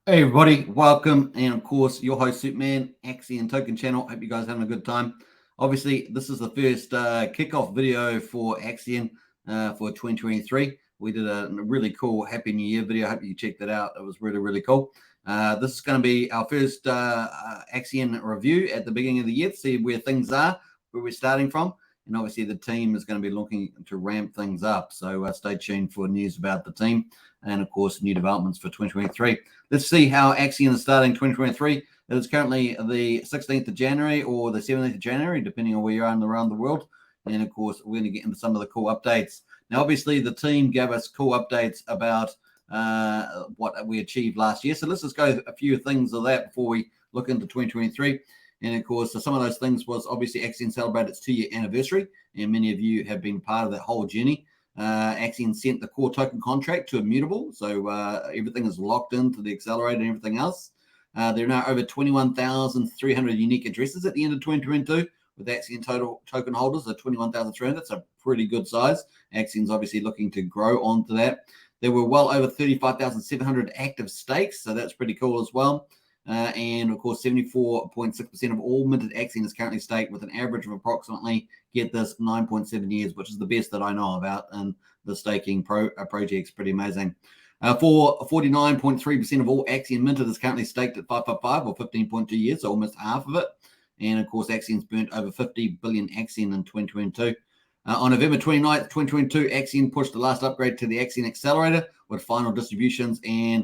Hey everybody, welcome, and of course your host Superman, Axion Token Channel. Hope you guys are having a good time. Obviously, this is the first kickoff video for Axion for 2023. We did a really cool Happy New Year video. I hope you checked that out. It was really cool. This is going to be our first Axion review at the beginning of the year to see where things are, where we're starting from, and obviously the team is going to be looking to ramp things up. So stay tuned for news about the team and of course new developments for 2023. Let's see how Axion is starting 2023. It is currently the 16th of January or the 17th of January, depending on where you are around the world. And of course, we're going to get into some of the cool updates. Now, obviously, the team gave us cool updates about what we achieved last year. So let's just go a few things of that before we look into 2023. And of course, some of those things was obviously Axion celebrated its 2-year anniversary, and many of you have been part of that whole journey. Axion sent the core token contract to immutable, so everything is locked into the accelerator and everything else. There are now over 21,300 unique addresses at the end of 2022, with Axion total token holders of 21,300. That's a pretty good size. Axion's obviously looking to grow onto that. There were well over 35,700 active stakes, so that's pretty cool as well. And of course, 74.6% of all minted Axion is currently staked with an average of approximately, get this, 9.7 years, which is the best that I know about. And the staking project's pretty amazing. For 49.3% of all Axion minted is currently staked at 555 or 15.2 years, so almost half of it. And of course, Axion's burnt over 50 billion Axion in 2022. On November 29th, 2022, Axion pushed the last upgrade to the Axion Accelerator with final distributions, and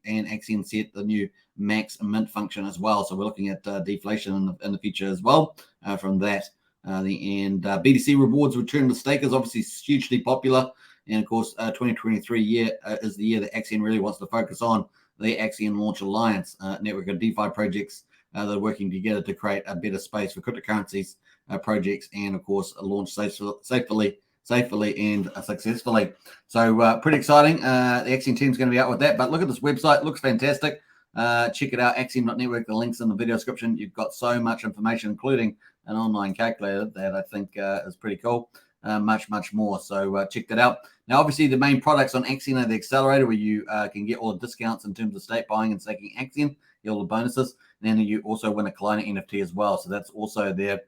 Axion set the new max mint function as well. So we're looking at deflation in the future as well from that. BTC rewards return to stakers, obviously hugely popular. And of course, 2023 year is the year that Axion really wants to focus on the Axion Launch Alliance network of DeFi projects that are working together to create a better space for cryptocurrencies projects, and of course launch safely and successfully. So pretty exciting. The Axion team's going to be out with that. But look at this website; it looks fantastic. Check it out, Axion.network. The link's in the video description. You've got so much information, including an online calculator that I think is pretty cool. Much more. So check that out. Now, obviously, the main products on Axion are the accelerator, where you can get all the discounts in terms of stake buying and staking Axion, get all the bonuses. And then you also win a client NFT as well. So that's also there.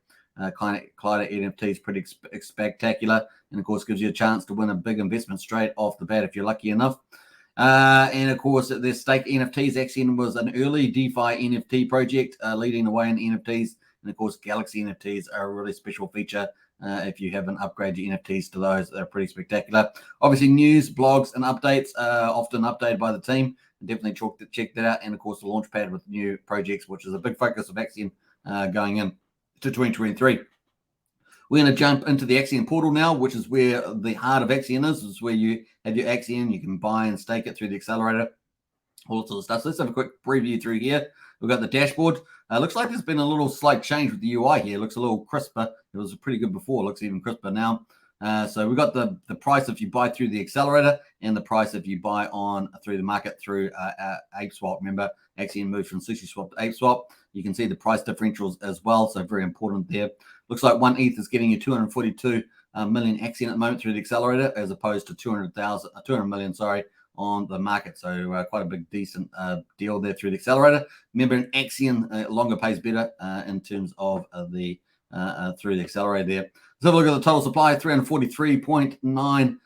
Client NFT is pretty spectacular, and of course gives you a chance to win a big investment straight off the bat if you're lucky enough. And of course, the stake NFTs. Axion was an early DeFi NFT project, leading the way in NFTs. And of course, Galaxy NFTs are a really special feature. If you haven't upgraded your NFTs to those, they're pretty spectacular. Obviously, news, blogs, and updates are often updated by the team. Definitely check that out. And of course, the launchpad with new projects, which is a big focus of Axion going in to 2023. We're going to jump into the Axion portal now, which is where the heart of Axion is. This is where you have your Axion. You can buy and stake it through the accelerator, all sorts of stuff. So let's have a quick preview through here. We've got the dashboard. Looks like there's been a little slight change with the UI here. It looks a little crisper. It was pretty good before. It looks even crisper now. So we've got the price if you buy through the accelerator, and the price if you buy on through the market through ApeSwap. Remember, Axion moved from SushiSwap to ApeSwap. You can see the price differentials as well, so very important there. Looks like 1 ETH is getting you 242 million Axion at the moment through the accelerator, as opposed to 200 million, on the market. So quite a big, decent deal there through the accelerator. Remember, an Axion longer pays better in terms of the through the accelerator there. Let's have a look at the total supply. 343.9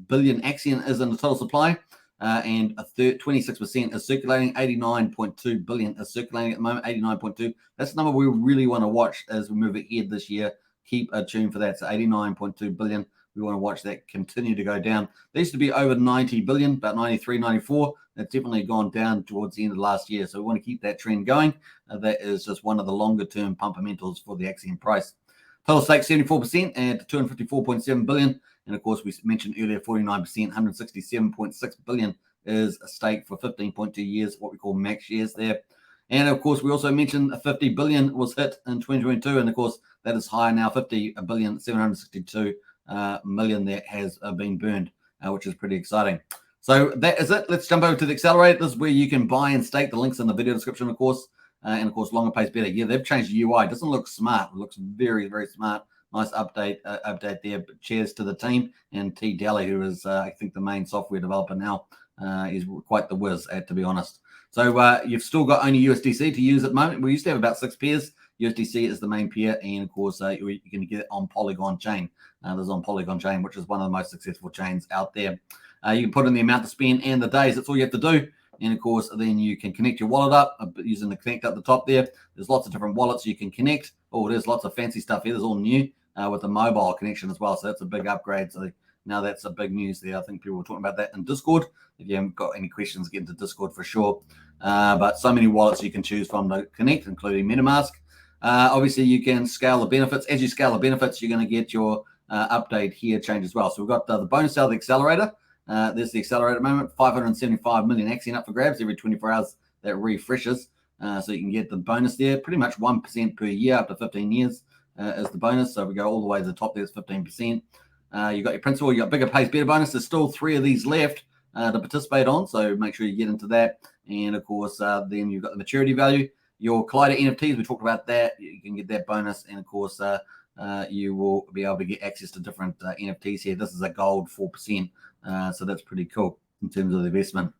billion Axion is in the total supply. And 26% is circulating. 89.2 billion is circulating at the moment. 89.2. That's the number we really want to watch as we move ahead this year. Keep tuned for that. So 89.2 billion. We want to watch that continue to go down. There used to be over 90 billion, about 93, 94. That's definitely gone down towards the end of last year. So we want to keep that trend going. That is just one of the longer term fundamentals for the Axion price. Total stake 74% at 254.7 billion. And of course, we mentioned earlier 49%, 167.6 billion is a stake for 15.2 years, what we call max shares there. And of course, we also mentioned 50 billion was hit in 2022. And of course, that is higher now, 50 billion, 762 million that has been burned, which is pretty exciting. So that is it. Let's jump over to the accelerator. This is where you can buy and stake. The links in the video description, of course. And of course, longer pays better. Yeah, they've changed the UI. It doesn't look smart. It looks very smart. Nice update there. But cheers to the team and T. Daly, who is, I think, the main software developer now He's quite the whiz, to be honest. So you've still got only USDC to use at the moment. We used to have about 6 pairs. USDC is the main pair, and of course, you can get it on Polygon chain. There's on Polygon chain, which is one of the most successful chains out there. You can put in the amount to spend and the days. That's all you have to do. And of course, then you can connect your wallet up using the connect at the top there. There's lots of different wallets you can connect. Oh, there's lots of fancy stuff here. There's all new with the mobile connection as well. So that's a big upgrade. So now that's a big news there. I think people were talking about that in Discord. If you haven't got any questions, get into Discord for sure. But so many wallets you can choose from to connect, including MetaMask. Obviously, you can scale the benefits. As you scale the benefits, you're going to get your update here change as well. So we've got the bonus out of the accelerator. There's the accelerator at the moment, 575 million Axion up for grabs every 24 hours. That refreshes. So you can get the bonus there, pretty much 1% per year up to 15 years is the bonus. So we go all the way to the top there, it's 15%. You got your principal, you got bigger pays better bonus. There's still 3 of these left to participate on. So make sure you get into that. And of course, then you've got the maturity value. Your Collider NFTs, we talked about that. You can get that bonus. And of course, you will be able to get access to different NFTs here. This is a gold 4%. So that's pretty cool in terms of the investment.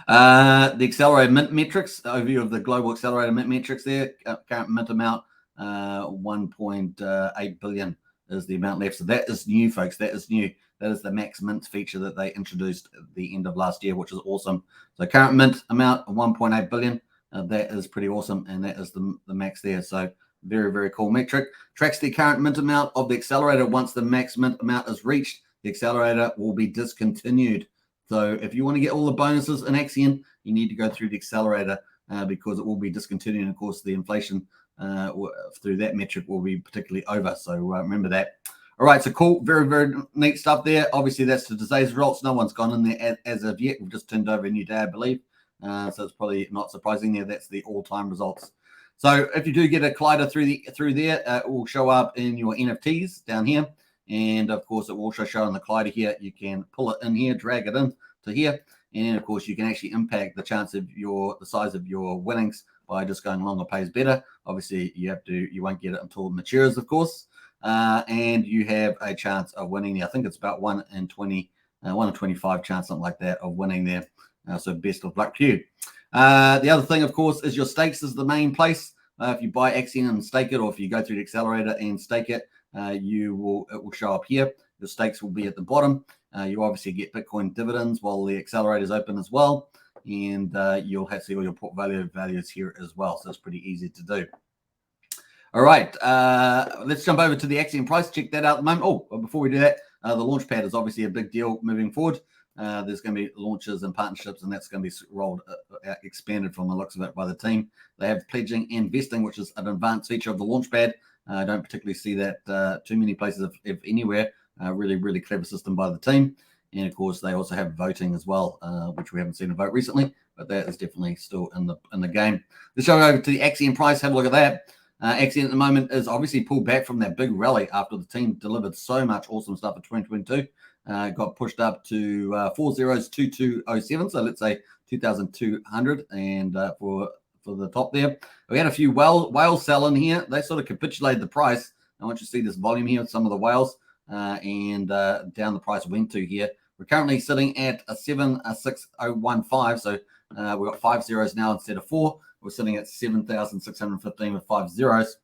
The accelerated mint metrics, overview of the global accelerated mint metrics there. Current mint amount, 1.8 billion is the amount left. So that is new, folks. That is new. That is the max mint feature that they introduced at the end of last year, which is awesome. So current mint amount of 1.8 billion. That is pretty awesome. And that is the max there. So very, very cool metric. Tracks the current mint amount of the accelerator. Once the max mint amount is reached, the accelerator will be discontinued. So if you want to get all the bonuses in Axion, you need to go through the accelerator because it will be discontinued. And of course, the inflation through that metric will be particularly over. So remember that. All right, so cool. Very, very neat stuff there. Obviously, that's the today's results. No one's gone in there as of yet. We've just turned over a new day, I believe. So it's probably not surprising there. That's the all-time results. So if you do get a Collider through there, it will show up in your NFTs down here. And of course, it will also show on the Collider here. You can pull it in here, drag it in to here. And then, of course, you can actually impact the chance of the size of your winnings by just going longer pays better. Obviously, you won't get it until it matures, of course. And you have a chance of winning. I think it's about 1 in 20, 1 in 25 chance, something like that, of winning there. So best of luck to you. The other thing, of course, is your stakes is the main place. If you buy Axion and stake it, or if you go through the accelerator and stake it, it will show up here. The stakes will be at the bottom. You obviously get Bitcoin dividends while the accelerator is open as well. And you'll have to see all your portfolio values here as well. So it's pretty easy to do. All right, let's jump over to the Axion price. Check that out at the moment. Oh, before we do that, the launchpad is obviously a big deal moving forward. There's going to be launches and partnerships, and that's going to be rolled expanded from the looks of it by the team. They have pledging and vesting, which is an advanced feature of the launchpad. I don't particularly see that too many places, if anywhere. Really, really clever system by the team. And of course, they also have voting as well, which we haven't seen a vote recently, but that is definitely still in the game. Let's go over to the Axion price. Have a look at that. Axion at the moment is obviously pulled back from that big rally after the team delivered so much awesome stuff in 2022. Got pushed up to 402207, so let's say 2,200, and for the top there. We had a few whales sell in here. They sort of capitulated the price. I want you to see this volume here with some of the whales, and down the price went to here. We're currently sitting at a 76015, so we've got 5 zeros now instead of 4. We're sitting at 7,615 with 5 zeros,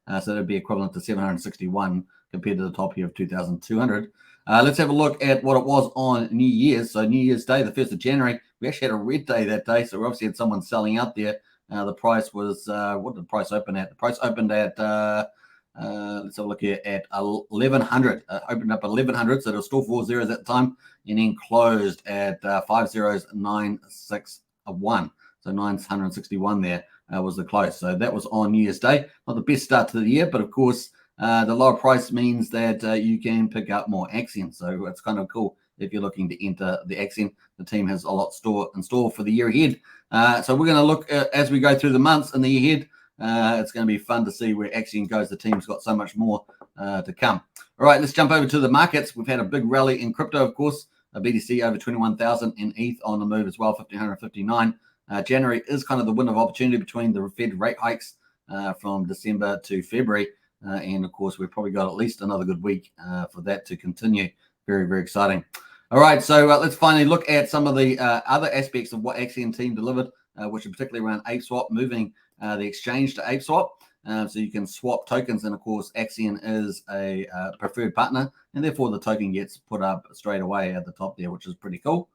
so that'd be equivalent to 761 compared to the top here of 2,200. Let's have a look at what it was on New Year's. So New Year's Day, the 1st of January, we actually had a red day that day. So we obviously had someone selling out there. The price was, what did the price open at? The price opened at, let's have a look here, at 1,100. Opened up at 1,100, so there was still 4 zeros at the time, and then closed at 5 zeros, 961. So 961 there was the close. So that was on New Year's Day. Not the best start to the year, but of course, the lower price means that you can pick up more Axion. So it's kind of cool if you're looking to enter the Axion. The team has a lot in store for the year ahead. So we're going to look as we go through the months in the year ahead. It's going to be fun to see where Axion goes. The team's got so much more to come. All right, let's jump over to the markets. We've had a big rally in crypto, of course. BTC over 21,000 and ETH on the move as well, 1,559. January is kind of the window of opportunity between the Fed rate hikes from December to February. And of course, we've probably got at least another good week for that to continue. Very, very exciting. All right, so let's finally look at some of the other aspects of what Axion team delivered, which are particularly around ApeSwap, moving the exchange to ApeSwap. So you can swap tokens, and of course, Axion is a preferred partner, and therefore the token gets put up straight away at the top there, which is pretty cool.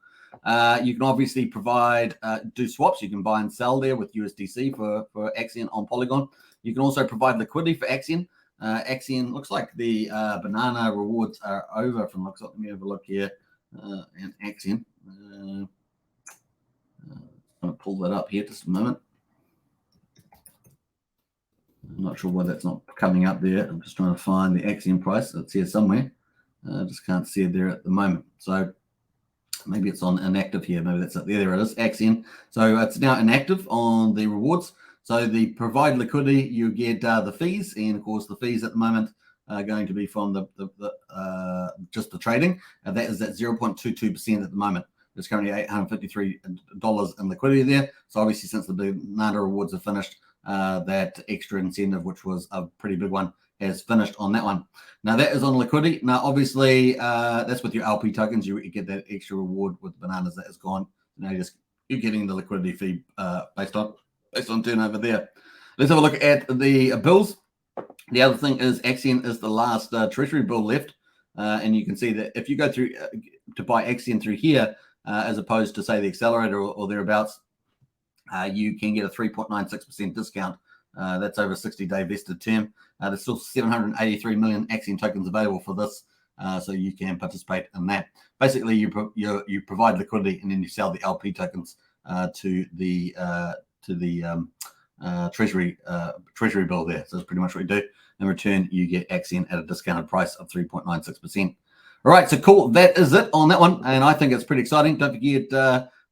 You can obviously do swaps. You can buy and sell there with USDC for Axion on Polygon. You can also provide liquidity for Axion. Axion looks like the banana rewards are over from looks like. Let me have a look here. And Axion. I'm going to pull that up here just a moment. I'm not sure why that's not coming up there. I'm just trying to find the Axion price. It's here somewhere. I just can't see it there at the moment. So maybe it's on inactive here. Maybe that's it. There it is, Axion. So it's now inactive on the rewards. So the provide liquidity, you get the fees, and of course the fees at the moment are going to be from just the trading. That is at 0.22% at the moment. There's currently $853 in liquidity there. So obviously, since the banana rewards are finished, that extra incentive, which was a pretty big one, has finished on that one. Now that is on liquidity. Now obviously that's with your LP tokens. You get that extra reward with bananas that is gone. Now you're getting the liquidity fee based on turnover there. Let's have a look at the bills. The other thing is Axion is the last treasury bill left, and you can see that if you go through to buy Axion through here, as opposed to say the accelerator or thereabouts, you can get a 3.96% discount. That's over a 60-day vested term. There's still 783 million Axion tokens available for this, so you can participate in that. Basically, you provide liquidity, and then you sell the LP tokens to the treasury bill there. So that's pretty much what you do. In return, you get Axion at a discounted price of 3.96%. All right, so cool. That is it on that one, and I think it's pretty exciting. Don't forget,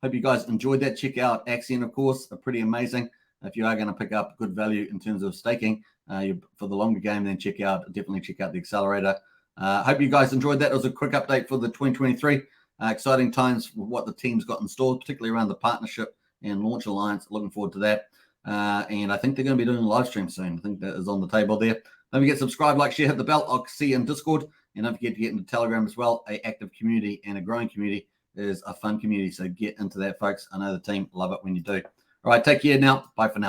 hope you guys enjoyed that. Check out Axion, of course, pretty amazing. If you are going to pick up good value in terms of staking for the longer game, then definitely check out the accelerator. Hope you guys enjoyed that. It was a quick update for the 2023. Exciting times for what the team's got installed, particularly around the partnership and launch alliance. Looking forward to that. And I think they're going to be doing a live stream soon. I think that is on the table there. Don't forget, subscribe, like, share, hit the bell. I'll see you in Discord. And don't forget to get into Telegram as well. An active community and a growing community is a fun community. So get into that, folks. I know the team love it when you do. All right, take care now. Bye for now.